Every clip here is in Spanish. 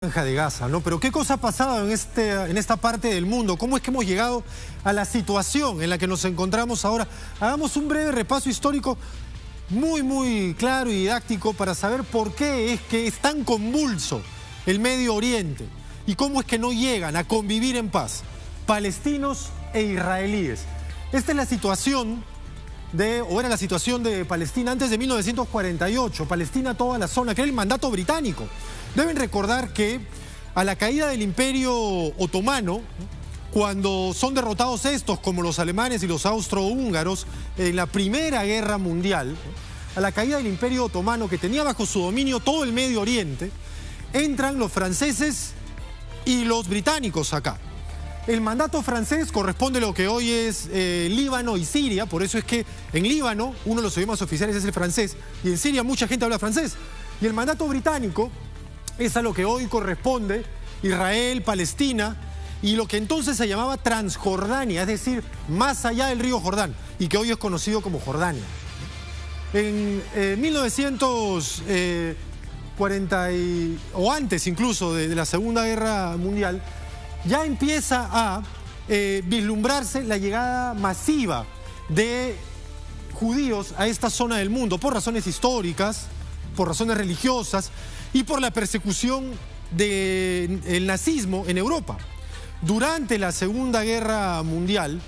Franja de Gaza, ¿no? Pero ¿qué cosa ha pasado en esta parte del mundo? ¿Cómo es que hemos llegado a la situación en la que nos encontramos ahora? Hagamos un breve repaso histórico muy claro y didáctico para saber por qué es que es tan convulso el Medio Oriente y cómo es que no llegan a convivir en paz palestinos e israelíes. Esta es la situación era la situación de Palestina antes de 1948, Palestina, toda la zona, que era el mandato británico. Deben recordar que a la caída del Imperio Otomano, cuando son derrotados estos, como los alemanes y los austrohúngaros, en la Primera Guerra Mundial, a la caída del Imperio Otomano, que tenía bajo su dominio todo el Medio Oriente, entran los franceses y los británicos acá. El mandato francés corresponde a lo que hoy es Líbano y Siria, por eso es que en Líbano uno de los idiomas oficiales es el francés y en Siria mucha gente habla francés. Y el mandato británico es a lo que hoy corresponde Israel, Palestina y lo que entonces se llamaba Transjordania, es decir, más allá del río Jordán y que hoy es conocido como Jordania. En 1940 o antes incluso de la Segunda Guerra Mundial, ya empieza a vislumbrarse la llegada masiva de judíos a esta zona del mundo por razones históricas, por razones religiosas y por la persecución del nazismo en Europa. Durante la Segunda Guerra Mundial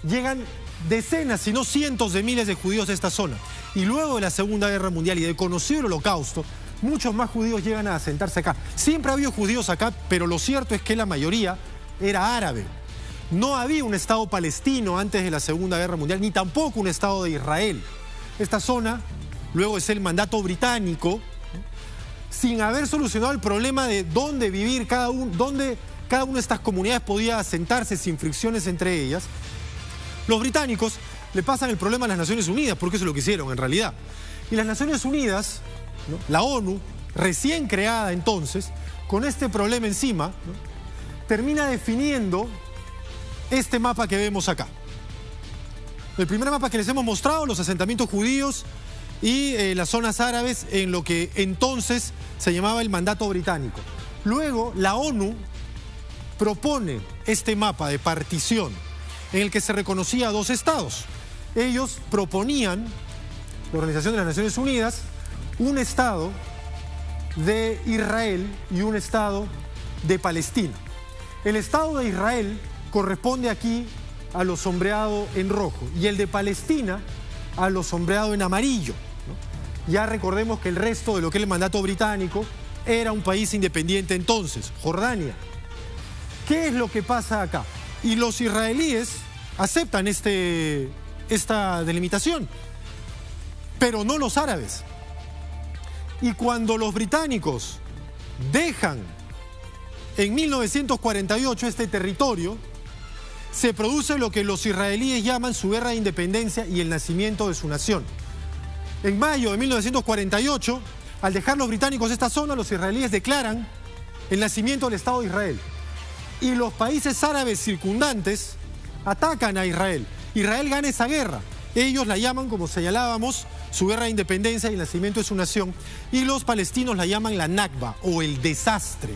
llegan decenas, si no cientos de miles de judíos a esta zona. Y luego de la Segunda Guerra Mundial y del conocido Holocausto, muchos más judíos llegan a asentarse acá. Siempre ha habido judíos acá, pero lo cierto es que la mayoría era árabe. No había un Estado palestino antes de la Segunda Guerra Mundial, ni tampoco un Estado de Israel. Esta zona, luego es el mandato británico, sin haber solucionado el problema de dónde vivir dónde cada una de estas comunidades podía asentarse sin fricciones entre ellas, los británicos le pasan el problema a las Naciones Unidas, porque eso es lo que hicieron en realidad. Y las Naciones Unidas, ¿no?, la ONU, recién creada entonces, con este problema encima, ¿no?, termina definiendo este mapa que vemos acá. El primer mapa que les hemos mostrado, los asentamientos judíos y las zonas árabes en lo que entonces se llamaba el mandato británico. Luego la ONU propone este mapa de partición en el que se reconocía a dos estados. Ellos proponían, la Organización de las Naciones Unidas, un estado de Israel y un estado de Palestina. El estado de Israel corresponde aquí a lo sombreado en rojo y el de Palestina a lo sombreado en amarillo, ¿no? Ya recordemos que el resto de lo que es el mandato británico era un país independiente entonces, Jordania. ¿Qué es lo que pasa acá? Y los israelíes aceptan esta delimitación, pero no los árabes. Y cuando los británicos dejan en 1948 este territorio, se produce lo que los israelíes llaman su guerra de independencia y el nacimiento de su nación. En mayo de 1948, al dejar los británicos esta zona, los israelíes declaran el nacimiento del Estado de Israel. Y los países árabes circundantes atacan a Israel. Israel gana esa guerra. Ellos la llaman, como señalábamos, su guerra de independencia y el nacimiento de su nación. Y los palestinos la llaman la Nakba o el desastre.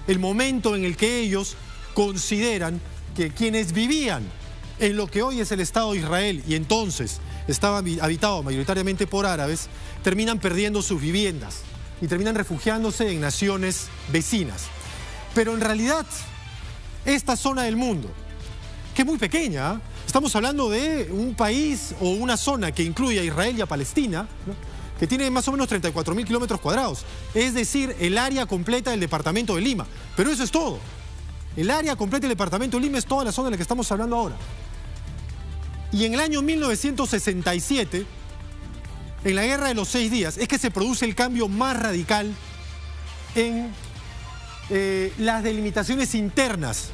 El momento en el que ellos consideran que quienes vivían en lo que hoy es el Estado de Israel y entonces estaba habitado mayoritariamente por árabes, terminan perdiendo sus viviendas y terminan refugiándose en naciones vecinas. Pero en realidad, esta zona del mundo, que es muy pequeña, ¿eh? Estamos hablando de un país o una zona que incluye a Israel y a Palestina, ¿no?, que tiene más o menos 34.000 kilómetros cuadrados, es decir, el área completa del departamento de Lima. Pero eso es todo. El área completa del departamento de Lima es toda la zona de la que estamos hablando ahora. Y en el año 1967, en la Guerra de los 6 días, es que se produce el cambio más radical en las delimitaciones internas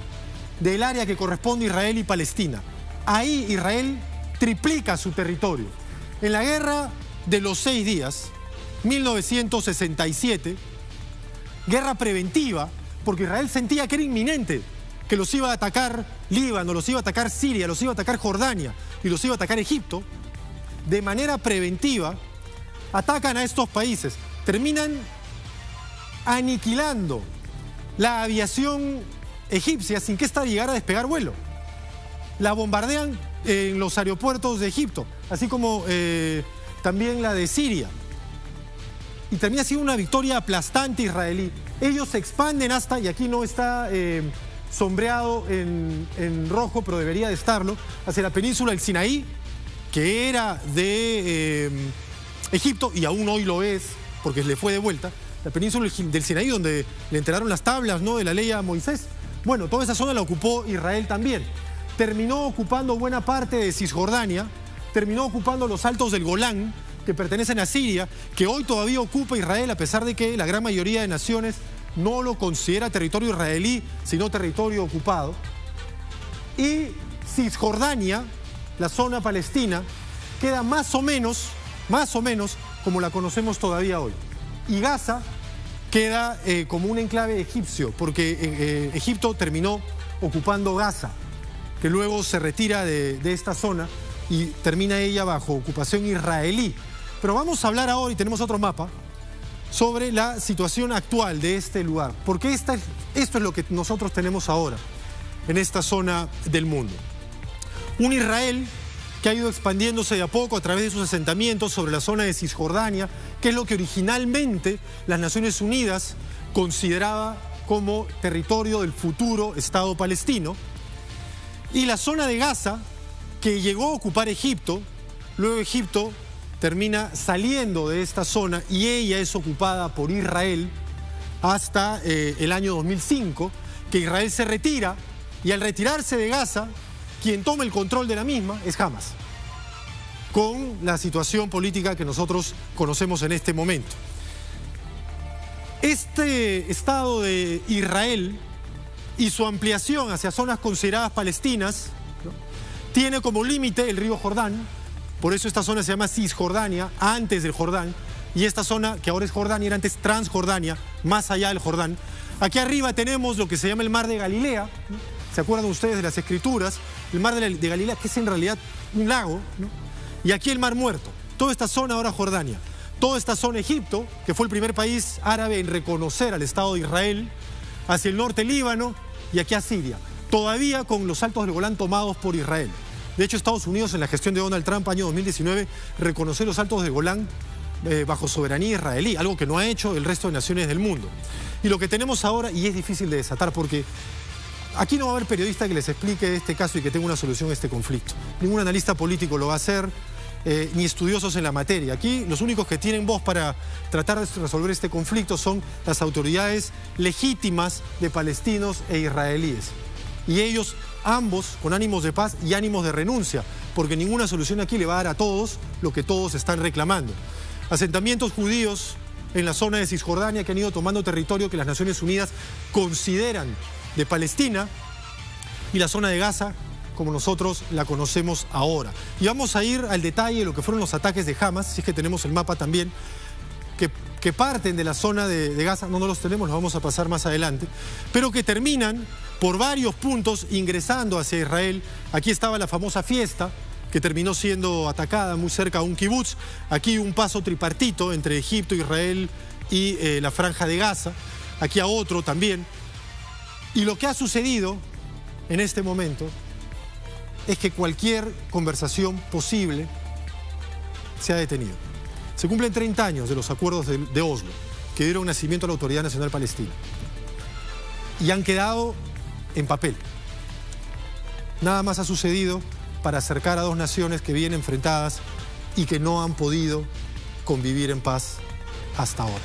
del área que corresponde a Israel y Palestina. Ahí Israel triplica su territorio. En la Guerra de los 6 días, 1967, guerra preventiva, porque Israel sentía que era inminente, que los iba a atacar Líbano, los iba a atacar Siria, los iba a atacar Jordania y los iba a atacar Egipto. De manera preventiva, atacan a estos países, terminan aniquilando la aviación egipcia sin que ésta llegara a despegar vuelo. La bombardean en los aeropuertos de Egipto, así como también la de Siria. Y termina siendo una victoria aplastante israelí. Ellos se expanden hasta, y aquí no está sombreado en rojo, pero debería de estarlo, hacia la península del Sinaí, que era de Egipto, y aún hoy lo es, porque le fue de vuelta. La península del Sinaí, donde le entregaron las tablas, ¿no?, de la ley a Moisés. Bueno, toda esa zona la ocupó Israel también. Terminó ocupando buena parte de Cisjordania, terminó ocupando los altos del Golán, que pertenecen a Siria, que hoy todavía ocupa Israel, a pesar de que la gran mayoría de naciones no lo considera territorio israelí, sino territorio ocupado. Y Cisjordania, la zona palestina, queda más o menos como la conocemos todavía hoy. Y Gaza queda como un enclave egipcio, porque Egipto terminó ocupando Gaza, que luego se retira de esta zona y termina ella bajo ocupación israelí. Pero vamos a hablar ahora, y tenemos otro mapa, sobre la situación actual de este lugar, porque esto es lo que nosotros tenemos ahora en esta zona del mundo. Un Israel que ha ido expandiéndose de a poco a través de sus asentamientos sobre la zona de Cisjordania, que es lo que originalmente las Naciones Unidas consideraba como territorio del futuro Estado palestino, y la zona de Gaza, que llegó a ocupar Egipto. Luego Egipto termina saliendo de esta zona y ella es ocupada por Israel hasta el año 2005, que Israel se retira, y al retirarse de Gaza, quien toma el control de la misma es Hamas, con la situación política que nosotros conocemos en este momento. Este Estado de Israel y su ampliación hacia zonas consideradas palestinas, ¿no?, tiene como límite el río Jordán. Por eso esta zona se llama Cisjordania, antes del Jordán, y esta zona, que ahora es Jordania, era antes Transjordania, más allá del Jordán. Aquí arriba tenemos lo que se llama el Mar de Galilea, ¿no? ¿Se acuerdan ustedes de las escrituras? El Mar de Galilea, que es en realidad un lago, ¿no? Y aquí el Mar Muerto. Toda esta zona ahora Jordania. Toda esta zona Egipto, que fue el primer país árabe en reconocer al Estado de Israel. Hacia el norte Líbano, y aquí a Siria. Todavía con los altos del Golán tomados por Israel. De hecho, Estados Unidos, en la gestión de Donald Trump, año 2019, reconoció los altos del Golán bajo soberanía israelí, algo que no ha hecho el resto de naciones del mundo. Y lo que tenemos ahora, y es difícil de desatar, porque aquí no va a haber periodista que les explique este caso y que tenga una solución a este conflicto. Ningún analista político lo va a hacer, ni estudiosos en la materia. Aquí los únicos que tienen voz para tratar de resolver este conflicto son las autoridades legítimas de palestinos e israelíes. Y ellos, ambos, con ánimos de paz y ánimos de renuncia, porque ninguna solución aquí le va a dar a todos lo que todos están reclamando. Asentamientos judíos en la zona de Cisjordania que han ido tomando territorio que las Naciones Unidas consideran de Palestina, y la zona de Gaza como nosotros la conocemos ahora. Y vamos a ir al detalle de lo que fueron los ataques de Hamas, si es que tenemos el mapa también, que parten de la zona de Gaza, no los tenemos, los vamos a pasar más adelante, pero que terminan por varios puntos ingresando hacia Israel. Aquí estaba la famosa fiesta, que terminó siendo atacada muy cerca a un kibutz. Aquí un paso tripartito entre Egipto, Israel y la Franja de Gaza. Aquí a otro también. Y lo que ha sucedido en este momento es que cualquier conversación posible se ha detenido. Se cumplen 30 años de los acuerdos de Oslo, que dieron nacimiento a la Autoridad Nacional Palestina. Y han quedado en papel. Nada más ha sucedido para acercar a dos naciones que vienen enfrentadas y que no han podido convivir en paz hasta ahora.